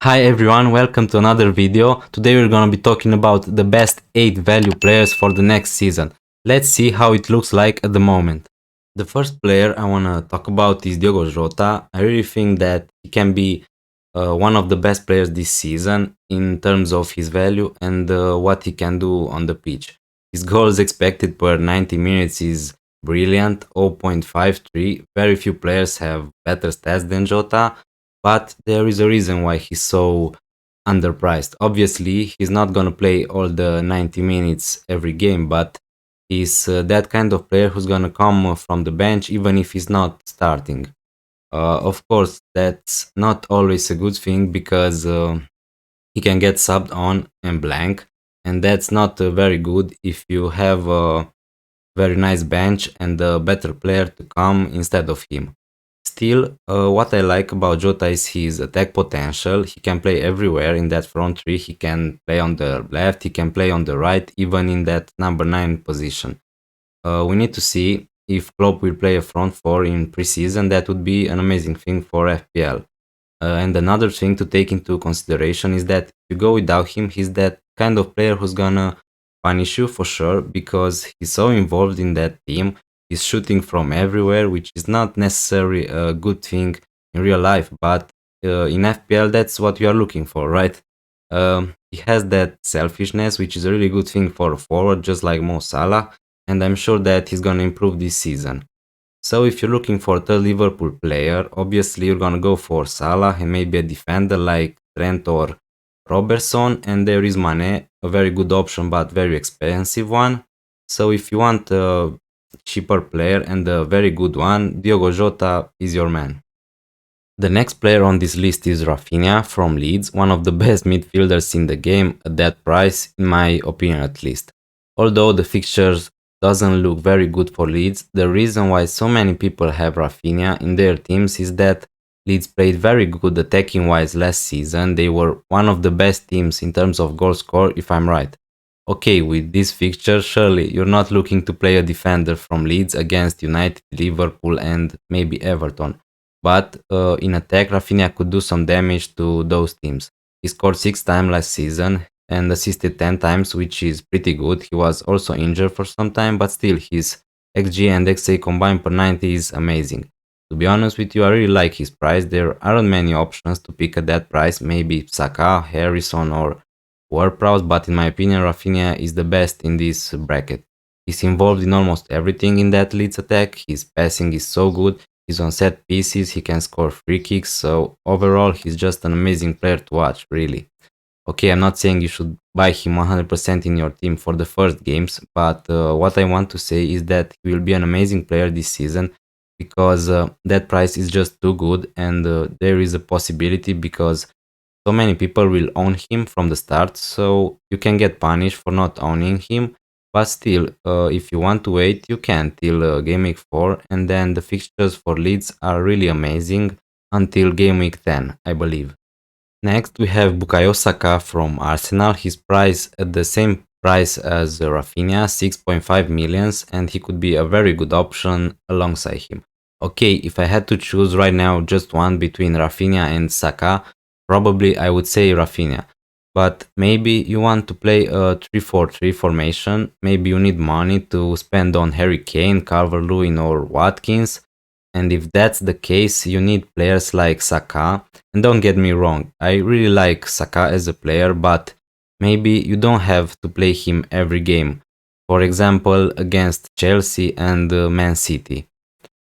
Hi everyone, welcome to another video. Today we're gonna be talking about the best 8 value players for the next season. Let's see how it looks like at the moment. The first player I wanna talk about is Jota. I really think that he can be one of the best players this season in terms of his value and what he can do on the pitch. His goals expected per 90 minutes is brilliant, 0.53. Very few players have better stats than Jota, but there is a reason why he's so underpriced. Obviously, he's not gonna play all the 90 minutes every game, but he's that kind of player who's gonna come from the bench even if he's not starting. Of course, that's not always a good thing because he can get subbed on and blank, and that's not very good if you have a very nice bench and a better player to come instead of him. Still, what I like about Jota is his attack potential. He can play everywhere in that front three. He can play on the left, he can play on the right, even in that number 9 position. We need to see if Klopp will play a front four in preseason. That would be an amazing thing for FPL. And another thing to take into consideration is that if you go without him, he's that kind of player who's gonna punish you for sure because he's so involved in that team. He's shooting from everywhere, which is not necessarily a good thing in real life, but in FPL, that's what you are looking for, right? He has that selfishness, which is a really good thing for a forward, just like Mo Salah, and I'm sure that he's gonna improve this season. So if you're looking for a third Liverpool player, obviously you're gonna go for Salah and maybe a defender like Trent or Robertson, and there is Mane, a very good option but very expensive one. So if you want a cheaper player and a very good one, Diogo Jota is your man. The next player on this list is Rafinha from Leeds, one of the best midfielders in the game at that price, in my opinion at least. Although the fixtures doesn't look very good for Leeds, the reason why so many people have Rafinha in their teams is that Leeds played very good attacking wise last season. They were one of the best teams in terms of goal score, if I'm right. Okay, with this fixture, surely you're not looking to play a defender from Leeds against United, Liverpool, and maybe Everton. But in attack, Rafinha could do some damage to those teams. He scored 6 times last season and assisted 10 times, which is pretty good. He was also injured for some time, but still his XG and XA combined per 90 is amazing. To be honest with you, I really like his price. There aren't many options to pick at that price, maybe Saka, Harrison or Ward-Prowse, but in my opinion Rafinha is the best in this bracket. He's involved in almost everything in that Leeds attack, his passing is so good, he's on set pieces, he can score free kicks, so overall he's just an amazing player to watch, really. Okay, I'm not saying you should buy him 100% in your team for the first games, but what I want to say is that he will be an amazing player this season because that price is just too good, and there is a possibility because so many people will own him from the start, so you can get punished for not owning him. But still, if you want to wait, you can till game week 4, and then the fixtures for Leeds are really amazing until game week 10, I believe. Next, we have Bukayo Saka from Arsenal. His price at the same price as Rafinha, 6.5 millions, and he could be a very good option alongside him. Okay, if I had to choose right now just one between Rafinha and Saka, probably I would say Rafinha. But maybe you want to play a 3-4-3 formation, maybe you need money to spend on Harry Kane, Calvert-Lewin or Watkins, and if that's the case, you need players like Saka. And don't get me wrong, I really like Saka as a player, but maybe you don't have to play him every game. For example, against Chelsea and Man City.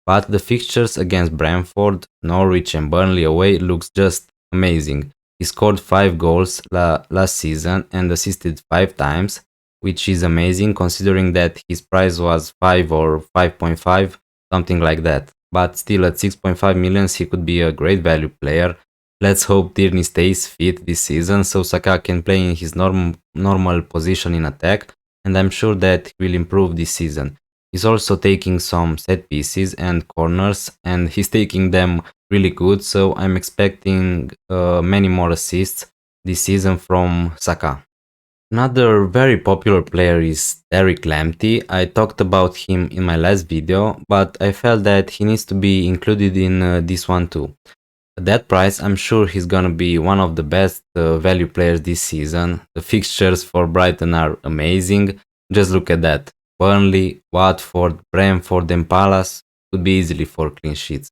But the fixtures against Brentford, Norwich and Burnley away looks just amazing. He scored 5 goals last season and assisted 5 times, which is amazing considering that his price was 5 or 5.5, something like that. But still at 6.5 millions he could be a great value player. Let's hope Tierney stays fit this season so Saka can play in his normal position in attack, and I'm sure that he will improve this season. He's also taking some set pieces and corners, and he's taking them really good, so I'm expecting many more assists this season from Saka. Another very popular player is Derek Lampty. I talked about him in my last video, but I felt that he needs to be included in this one too. At that price, I'm sure he's gonna be one of the best value players this season. The fixtures for Brighton are amazing. Just look at that. Burnley, Watford, Brentford and Palace could be easily 4 clean sheets.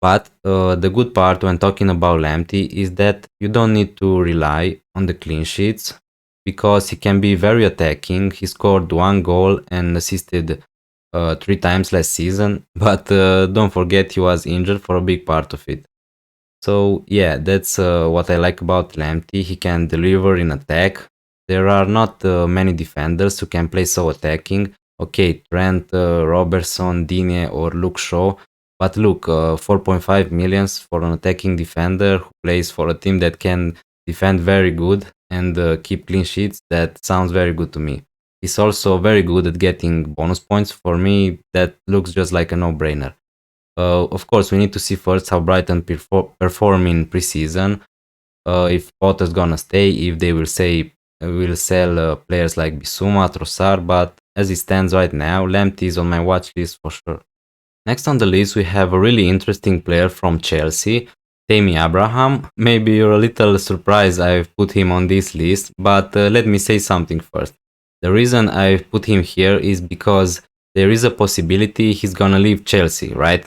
But the good part when talking about Lamptey is that you don't need to rely on the clean sheets because he can be very attacking. He scored 1 goal and assisted 3 times last season, but don't forget he was injured for a big part of it. So yeah, that's what I like about Lamptey. He can deliver in attack. There are not many defenders who can play so attacking. Okay, Trent, Robertson, Digne or Luke Shaw. But look, 4.5 millions for an attacking defender who plays for a team that can defend very good and keep clean sheets. That sounds very good to me. He's also very good at getting bonus points. For me, that looks just like a no-brainer. Of course, we need to see first how Brighton perform in preseason. If Potter's gonna stay, if they will sell players like Bissouma, Trossard, but as it stands right now, Lamptey is on my watch list for sure. Next on the list, we have a really interesting player from Chelsea, Tammy Abraham. Maybe you're a little surprised I've put him on this list, but let me say something first. The reason I've put him here is because there is a possibility he's gonna leave Chelsea, right?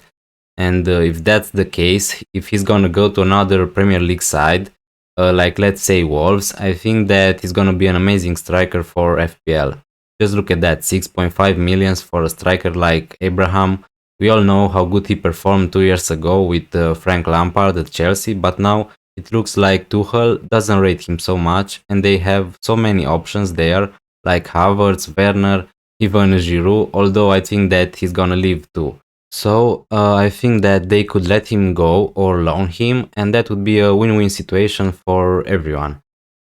And if that's the case, if he's gonna go to another Premier League side, like let's say Wolves, I think that he's gonna be an amazing striker for FPL. Just look at that, 6.5 millions for a striker like Abraham. We all know how good he performed 2 years ago with Frank Lampard at Chelsea, but now it looks like Tuchel doesn't rate him so much, and they have so many options there, like Havertz, Werner, even Giroud, although I think that he's gonna leave too. So I think that they could let him go or loan him, and that would be a win-win situation for everyone.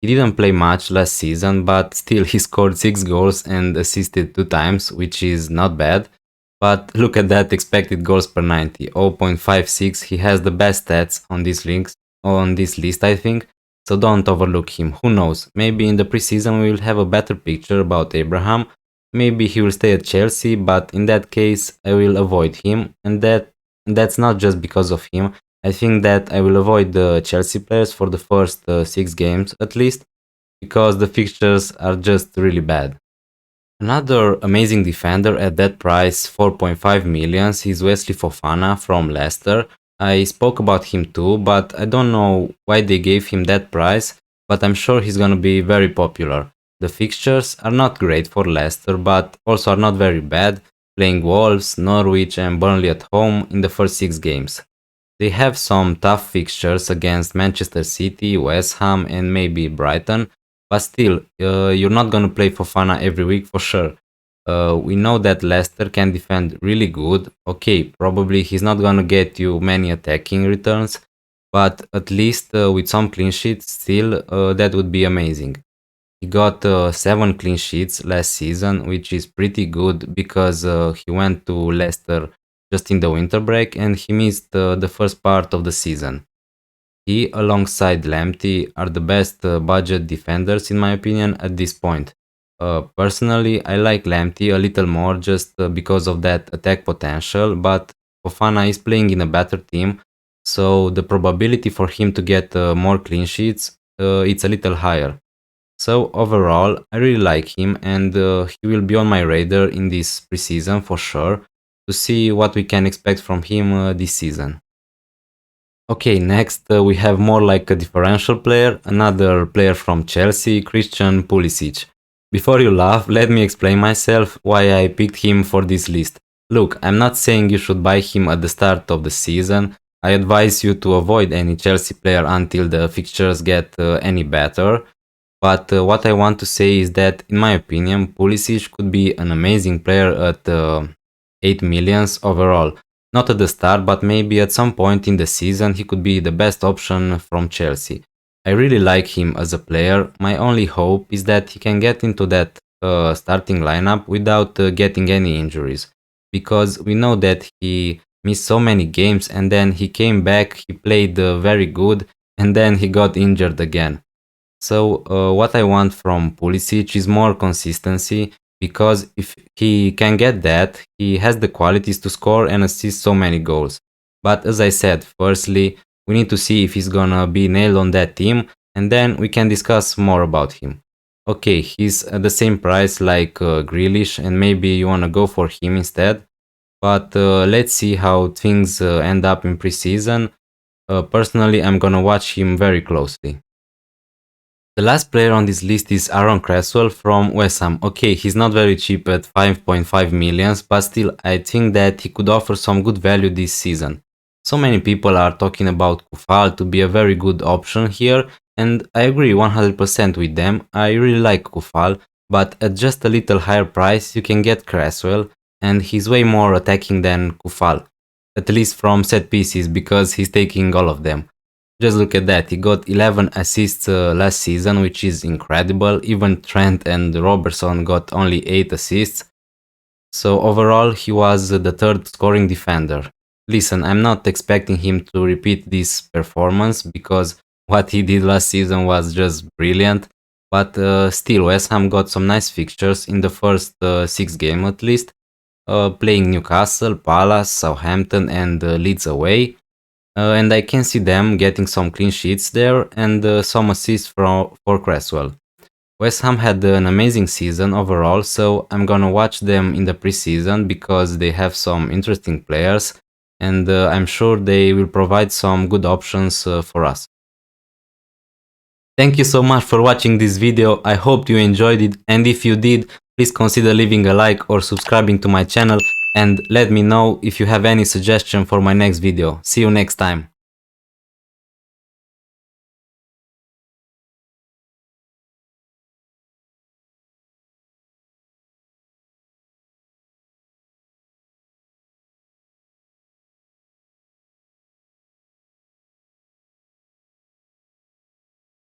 He didn't play much last season, but still he scored 6 goals and assisted 2 times, which is not bad. But look at that expected goals per 90, 0.56. He has the best stats on this list, I think. So don't overlook him. Who knows? Maybe in the preseason we will have a better picture about Abraham. Maybe he will stay at Chelsea, but in that case I will avoid him, and that's not just because of him. I think that I will avoid the Chelsea players for the first 6 games at least, because the fixtures are just really bad. Another amazing defender at that price, 4.5 millions, is Wesley Fofana from Leicester. I spoke about him too, but I don't know why they gave him that price, but I'm sure he's gonna be very popular. The fixtures are not great for Leicester, but also are not very bad, playing Wolves, Norwich and Burnley at home in the first 6 games. They have some tough fixtures against Manchester City, West Ham and maybe Brighton, but still, you're not gonna play Fofana every week for sure. We know that Leicester can defend really good. Okay, probably he's not gonna get you many attacking returns, but at least with some clean sheets still, that would be amazing. He got 7 clean sheets last season, which is pretty good because he went to Leicester just in the winter break and he missed the first part of the season. He, alongside Lamptey, are the best budget defenders in my opinion at this point. Personally, I like Lamptey a little more just because of that attack potential, but Fofana is playing in a better team, so the probability for him to get more clean sheets, it's a little higher. So overall, I really like him and he will be on my radar in this preseason for sure to see what we can expect from him this season. Okay, next we have more like a differential player, another player from Chelsea, Christian Pulisic. Before you laugh, let me explain myself why I picked him for this list. Look, I'm not saying you should buy him at the start of the season. I advise you to avoid any Chelsea player until the fixtures get any better. But what I want to say is that, in my opinion, Pulisic could be an amazing player at 8 millions overall. Not at the start, but maybe at some point in the season he could be the best option from Chelsea. I really like him as a player. My only hope is that he can get into that starting lineup without getting any injuries. Because we know that he missed so many games and then he came back, he played very good, and then he got injured again. So what I want from Pulisic is more consistency, because if he can get that, he has the qualities to score and assist so many goals. But as I said, firstly, We need to see if he's gonna be nailed on that team, and then we can discuss more about him. Okay, he's at the same price like Grealish, and maybe you wanna go for him instead. But let's see how things end up in preseason. Personally, I'm gonna watch him very closely. The last player on this list is Aaron Cresswell from West Ham. Okay, he's not very cheap at 5.5 millions, but still I think that he could offer some good value this season. So many people are talking about Kufal to be a very good option here, and I agree 100% with them. I really like Kufal, but at just a little higher price you can get Cresswell, and he's way more attacking than Kufal, at least from set pieces because he's taking all of them. Just look at that, he got 11 assists last season, which is incredible. Even Trent and Robertson got only 8 assists. So overall, he was the third scoring defender. Listen, I'm not expecting him to repeat this performance because what he did last season was just brilliant. But still, West Ham got some nice fixtures in the first 6 games at least, playing Newcastle, Palace, Southampton and Leeds away. And I can see them getting some clean sheets there and some assists for Cresswell. West Ham had an amazing season overall, so I'm gonna watch them in the preseason because they have some interesting players and I'm sure they will provide some good options for us. Thank you so much for watching this video, I hope you enjoyed it, and if you did, please consider leaving a like or subscribing to my channel, and let me know if you have any suggestion for my next video. See you next time.